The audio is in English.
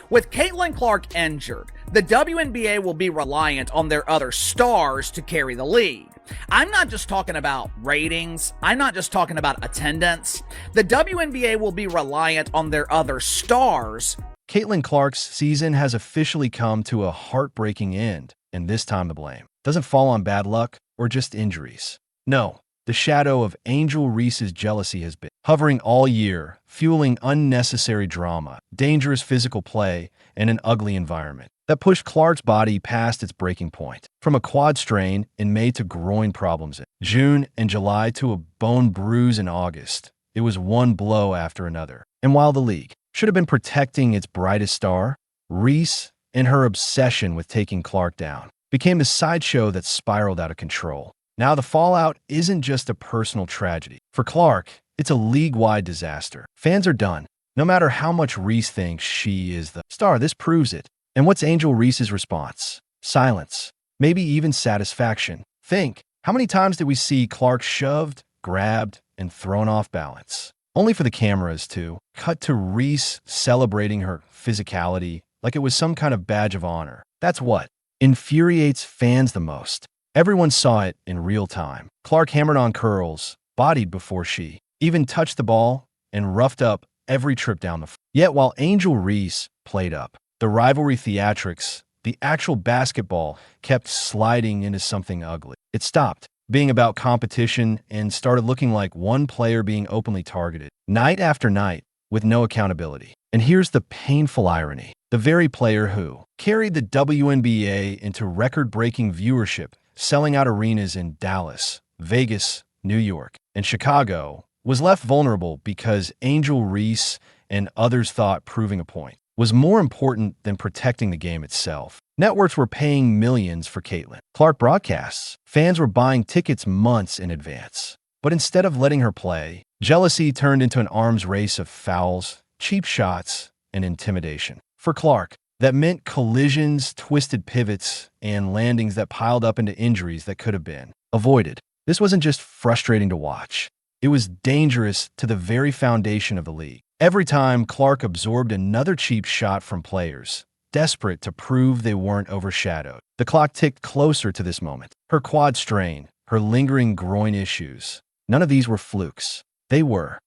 With Caitlin Clark injured, the WNBA will be reliant on their other stars to carry the league. I'm not just talking about ratings, I'm not just talking about attendance. The WNBA will be reliant on their other stars. Caitlin Clark's season has officially come to a heartbreaking end, and this time the blame doesn't fall on bad luck or just injuries. No, the shadow of Angel Reese's jealousy has been hovering all year, fueling unnecessary drama, dangerous physical play, and an ugly environment that pushed Clark's body past its breaking point. From a quad strain in May to groin problems in June and July to a bone bruise in August, it was one blow after another. And while the league should have been protecting its brightest star, Reese, in her obsession with taking Clark down, became the sideshow that spiraled out of control. Now the fallout isn't just a personal tragedy. For Clark, it's a league-wide disaster. Fans are done. No matter how much Reese thinks she is the star, this proves it. And what's Angel Reese's response? Silence. Maybe even satisfaction. Think, how many times did we see Clark shoved, grabbed, and thrown off balance? Only for the cameras to cut to Reese celebrating her physicality like it was some kind of badge of honor. That's what infuriates fans the most. Everyone saw it in real time. Clark hammered on curls, bodied before she even touched the ball, and roughed up every trip down the floor. Yet while Angel Reese played up, the rivalry theatrics, the actual basketball, kept sliding into something ugly. It stopped being about competition and started looking like one player being openly targeted, night after night, with no accountability. And here's the painful irony. The very player who carried the WNBA into record-breaking viewership, selling out arenas in Dallas, Vegas, New York, and Chicago, was left vulnerable because Angel Reese and others thought proving a point was more important than protecting the game itself. Networks were paying millions for Caitlin Clark broadcasts. Fans were buying tickets months in advance. But instead of letting her play, jealousy turned into an arms race of fouls, cheap shots, and intimidation. For Clark, that meant collisions, twisted pivots, and landings that piled up into injuries that could have been avoided. This wasn't just frustrating to watch. It was dangerous to the very foundation of the league. Every time Clark absorbed another cheap shot from players, desperate to prove they weren't overshadowed, the clock ticked closer to this moment. Her quad strain, her lingering groin issues, none of these were flukes. They were